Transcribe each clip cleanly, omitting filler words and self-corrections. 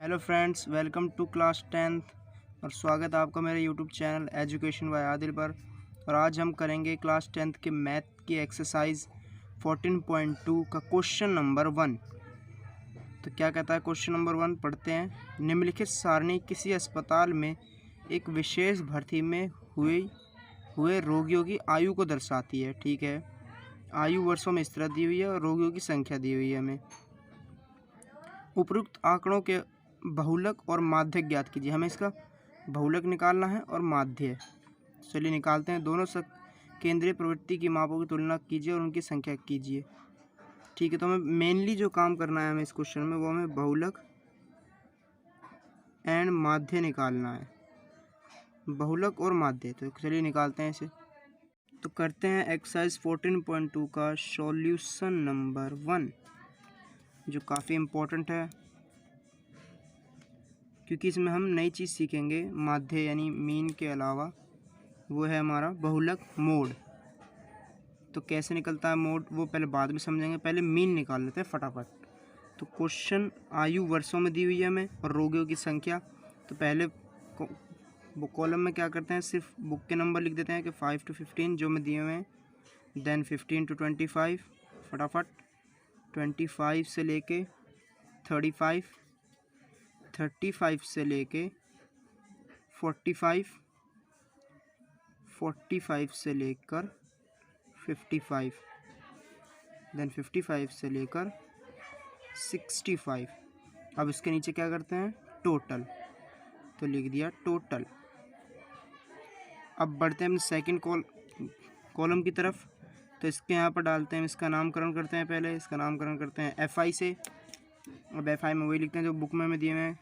Hello friends, welcome to class 10th और स्वागत है आपका मेरे YouTube channel education by Adil पर। और आज हम करेंगे क्लास 10th के मैथ की एक्सरसाइज 14.2 का क्वेश्चन नंबर 1। तो क्या कहता है क्वेश्चन नंबर 1, पढ़ते हैं। निम्नलिखित सारणी किसी अस्पताल में एक विशेष भर्ती में हुए रोगियों की आयु को दर्शाती है। ठीक है, आयु वर्षों में इस तरह दी हुई है और रोगियों की संख्या दी हुई है हमें। उपरोक्त आंकड़ों के बहुलक और माध्य ज्ञात कीजिए। हमें इसका बहुलक निकालना है और माध्य। चलिए निकालते हैं। दोनों केंद्रीय प्रवृत्ति की मापों की तुलना कीजिए और उनकी संख्या कीजिए। ठीक है, तो हमें मेनली जो काम करना है हमें इस क्वेश्चन में, वो हमें बहुलक एंड माध्य निकालना है। बहुलक और माध्य, तो चलिए निकालते हैं इसे। तो करते हैं एक्सरसाइज 14.2 का सॉल्यूशन नंबर 1, जो काफ़ी इम्पोर्टेंट है क्योंकि इसमें हम नई चीज़ सीखेंगे माध्य यानी मीन के अलावा। वो है हमारा बहुलक मोड। तो कैसे निकलता है मोड वो पहले बाद में समझेंगे, पहले मीन निकाल लेते हैं फटाफट। तो क्वेश्चन आयु वर्षों में दी हुई है हमें और रोगियों की संख्या। तो पहले वो कॉलम में क्या करते हैं, सिर्फ बुक के नंबर लिख देते हैं कि 5 to 15 जो में दिए हुए हैं। देन 15 to 25 फटाफट, 25 से लेके 35, 35 से लेके 45, 45 से लेकर 55, देन 55 से लेकर 65। अब इसके नीचे क्या करते हैं, टोटल। तो लिख दिया टोटल। अब बढ़ते हैं अपने सेकंड कॉलम की तरफ। तो इसके यहाँ पर डालते हैं, इसका नामकरण करते हैं। पहले इसका नामकरण करते हैं FI से। अब FI में वही लिखते हैं जो बुक में दिए हुए हैं।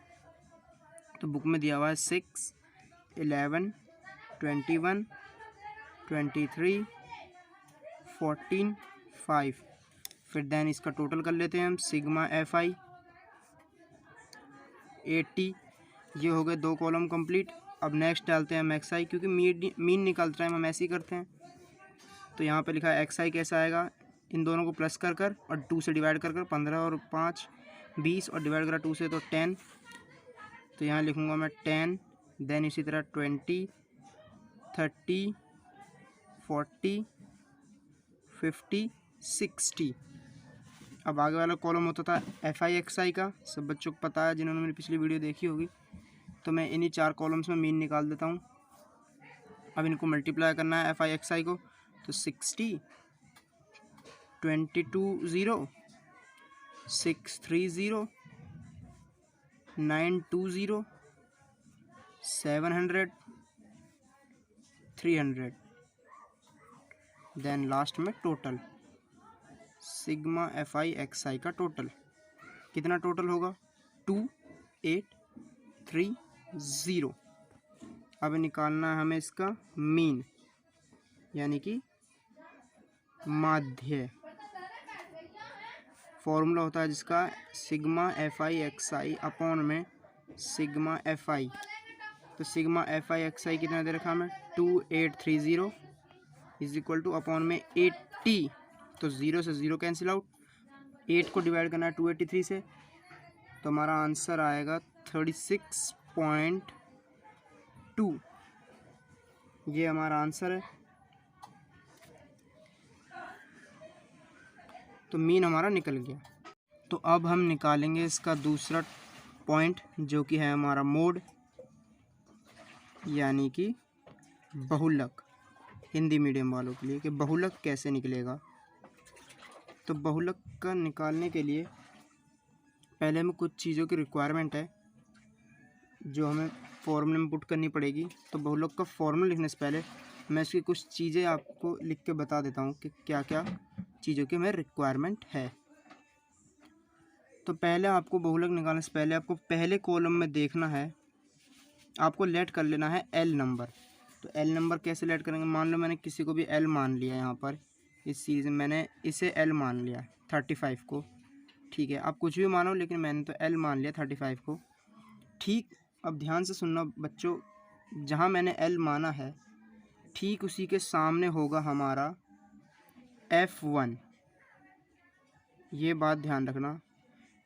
तो बुक में दिया हुआ है 6, 11, 21, 23, 14, 5। फिर देन इसका टोटल कर लेते हैं हम, सिग्मा FI 80। ये हो गए 2 कॉलम कंप्लीट। अब नेक्स्ट डालते हैं हम XI, क्योंकि मीन निकालते टाइम हम ऐसे ही करते हैं। तो यहाँ पे लिखा है XI कैसा आएगा, इन दोनों को प्लस कर कर और 2 से डिवाइड कर कर, 15 और 5 20 और डिवाइड करा 2 से तो 10। तो यहाँ लिखूँगा मैं 10। देन इसी तरह 20, 30, 40, 50, 60। अब आगे वाला कॉलम होता था FI XI का, सब बच्चों को पता है जिन्होंने मेरी पिछली वीडियो देखी होगी। तो मैं इन्हीं 4 कॉलम्स में मीन निकाल देता हूँ। अब इनको मल्टीप्लाई करना है FI XI को। तो 60, 220, 630, 920, 700, 300। देन लास्ट में टोटल, सिग्मा FI XI का टोटल कितना टोटल होगा, 2830। अब निकालना है हमें इसका मीन यानी कि माध्य। फॉर्मूला होता है जिसका सिग्मा FI XI अपॉन में सिग्मा FI। तो सिग्मा FI XI कितना दे रखा हमें, 2830 इज इक्वल टू अपॉन में 80। तो 0 से 0 कैंसिल आउट, 8 को डिवाइड करना है 283 से। तो हमारा आंसर आएगा 36.2। ये हमारा आंसर है। तो मीन हमारा निकल गया। तो अब हम निकालेंगे इसका दूसरा पॉइंट, जो कि है हमारा मोड यानी कि बहुलक। हिंदी मीडियम वालों के लिए कि बहुलक कैसे निकलेगा। तो बहुलक का निकालने के लिए पहले हमें कुछ चीज़ों की रिक्वायरमेंट है जो हमें फॉर्मूले में पुट करनी पड़ेगी। तो बहुलक का फॉर्मूला लिखने से पहले मैं इसकी कुछ चीज़ें आपको लिख के बता देता हूँ कि क्या क्या चीज़ों की हमें रिक्वायरमेंट है। तो पहले आपको बहुलक निकालने से पहले आपको पहले कॉलम में देखना है, आपको लेट कर लेना है L नंबर। तो L नंबर कैसे लेट करेंगे, मान लो मैंने किसी को भी L मान लिया, यहाँ पर इस चीज़ में मैंने इसे L मान लिया 35 को। ठीक है, आप कुछ भी मानो लेकिन मैंने तो L मान लिया 35 को। ठीक, अब ध्यान से सुनना बच्चों, जहाँ मैंने L माना है ठीक उसी के सामने होगा हमारा F1। ये बात ध्यान रखना,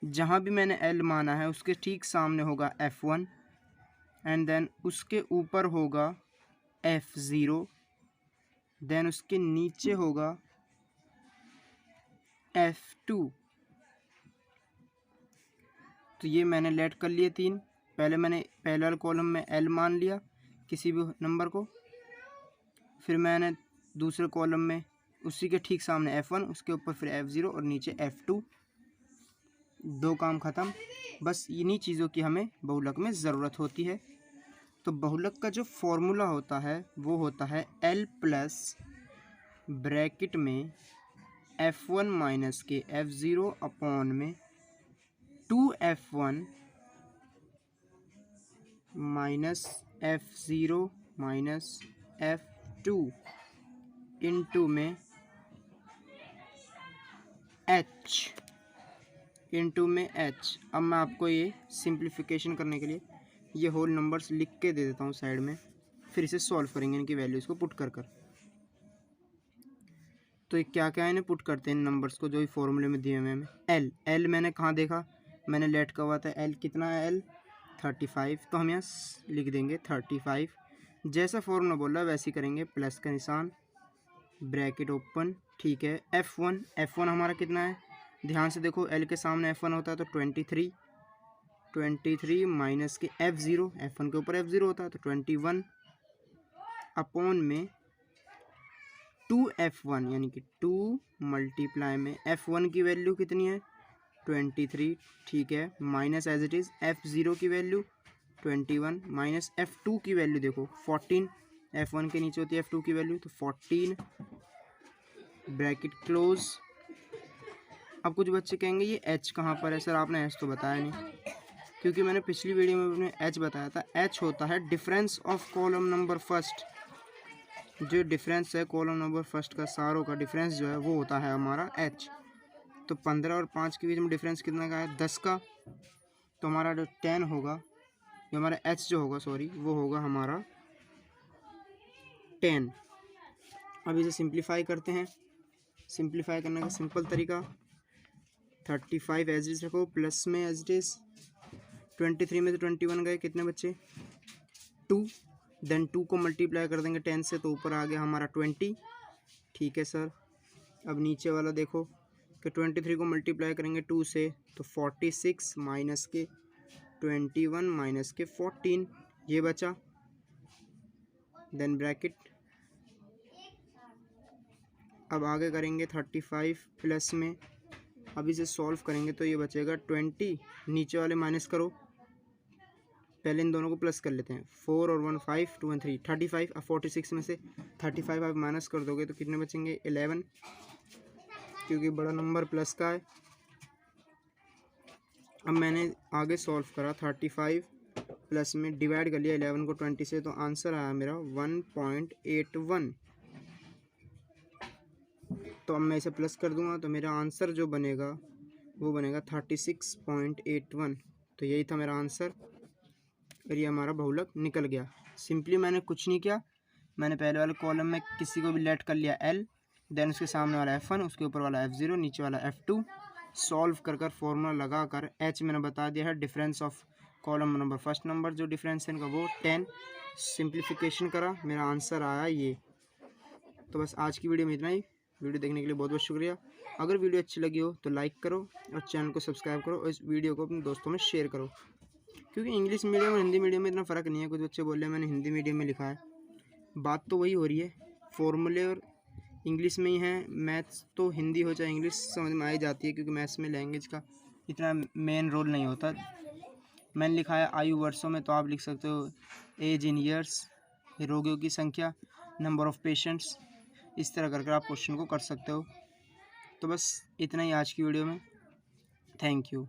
जहाँ भी मैंने L माना है उसके ठीक सामने होगा F1 एंड देन उसके ऊपर होगा F0, देन उसके नीचे होगा F2। तो ये मैंने लेट कर लिए 3। पहले मैंने पहले वाले कॉलम में L मान लिया किसी भी नंबर को, फिर मैंने दूसरे कॉलम में उसी के ठीक सामने F1, उसके ऊपर फिर F0 और नीचे F2। 2 काम ख़त्म। बस इन्हीं चीज़ों की हमें बहुलक में ज़रूरत होती है। तो बहुलक का जो फॉर्मूला होता है वो होता है L प्लस ब्रैकेट में F1 माइनस के F0 अपॉन में 2F1 minus F0 minus F2 into में H इंटू में H। अब मैं आपको ये सिंप्लीफिकेशन करने के लिए ये होल नंबर्स लिख के दे देता हूँ साइड में, फिर इसे सॉल्व करेंगे इनकी वैल्यूज़ को पुट कर। तो ये क्या क्या है, इन्हें पुट करते हैं इन नंबर्स को जो ही फॉर्मूले में दिए हुए हैं। L मैंने कहाँ देखा, मैंने लेट का हुआ था। L कितना है, L 35। तो हम यहाँ लिख देंगे 35। जैसा फॉर्मूला बोल रहा है वैसे ही करेंगे, प्लस का निशान, ब्रैकेट ओपन, ठीक है। F1 हमारा कितना है, ध्यान से देखो, L के सामने F1 होता है तो 23 माइनस के F0, F1 के ऊपर F0 होता है तो 21 अपॉन में 2F1 यानी कि 2 मल्टीप्लाई में F1 की वैल्यू कितनी है 23, ठीक है, minus as it is F0 की वैल्यू 21 माइनस F2 की वैल्यू देखो 14, F1 के नीचे होती है F2 की वैल्यू तो 14, ब्रैकेट क्लोज। अब कुछ बच्चे कहेंगे ये H कहाँ पर है सर, आपने H तो बताया नहीं, क्योंकि मैंने पिछली वीडियो में अपने H बताया था। H होता है difference of column number first. जो डिफरेंस है कॉलम नंबर फर्स्ट का, सारों का डिफरेंस जो है वो होता है हमारा H। तो 15 और 5 के बीच में डिफरेंस कितना का है, 10 का। तो हमारा जो 10 होगा, जो हमारा H जो होगा सॉरी, वो होगा हमारा 10। अब इसे सिंप्लीफाई करते हैं। सिंप्लीफाई करने का सिंपल तरीका, 35 एज इज रखो, प्लस में एज इट इज़ 23 में तो 21 गए, कितने बच्चे 2, देन 2 को मल्टीप्लाई कर देंगे 10 से तो ऊपर आ गया हमारा 20, ठीक है सर। अब नीचे वाला देखो कि 23 को मल्टीप्लाई करेंगे 2 से तो 46 माइनस के 21 माइनस के 14 ये बचा, देन ब्रैकेट। अब आगे करेंगे 35 प्लस में, अब इसे सॉल्व करेंगे तो ये बचेगा 20, नीचे वाले माइनस करो, पहले इन दोनों को प्लस कर लेते हैं, 4 और 1 5, 2 और 3 35। अब 46 में से 35 आप माइनस कर दोगे तो कितने बचेंगे 11, क्योंकि बड़ा नंबर प्लस का है। अब मैंने आगे सॉल्व करा, 35 प्लस में डिवाइड कर लिया 11 को 20 से, तो आंसर आया मेरा 1.81। तो अब मैं इसे प्लस कर दूंगा तो मेरा आंसर जो बनेगा वो बनेगा 36.81। तो यही था मेरा आंसर और ये हमारा बहुलक निकल गया। सिंपली मैंने कुछ नहीं किया, मैंने पहले वाले कॉलम में किसी को भी लेट कर लिया L, देन उसके सामने वाला F1, उसके ऊपर वाला F0, नीचे वाला F2, सॉल्व कर फॉर्मूला लगा कर H मैंने बता दिया है difference of column number first number, जो डिफरेंस है इनका वो 10, सिंप्लीफिकेशन करा, मेरा आंसर आया ये। तो बस आज की वीडियो में इतना ही। वीडियो देखने के लिए बहुत बहुत शुक्रिया। अगर वीडियो अच्छी लगी हो तो लाइक करो और चैनल को सब्सक्राइब करो और इस वीडियो को अपने दोस्तों में शेयर करो, क्योंकि इंग्लिश मीडियम और हिंदी मीडियम में इतना फ़र्क नहीं है। कुछ बच्चे बोल रहे हैं मैंने हिंदी मीडियम में लिखा है, बात तो वही हो रही है, फॉर्मूले और इंग्लिश में ही है। मैथ्स तो हिंदी हो चाहे इंग्लिश समझ में आ ही जाती है, क्योंकि मैथ्स में लैंग्वेज का इतना मेन रोल नहीं होता। मैंने लिखा है आयु वर्षों में, तो आप लिख सकते हो एज इन ईयर्स, रोगियों की संख्या, नंबर ऑफ़ पेशेंट्स, इस तरह करके आप क्वेश्चन को कर सकते हो। तो बस इतना ही आज की वीडियो में, थैंक यू।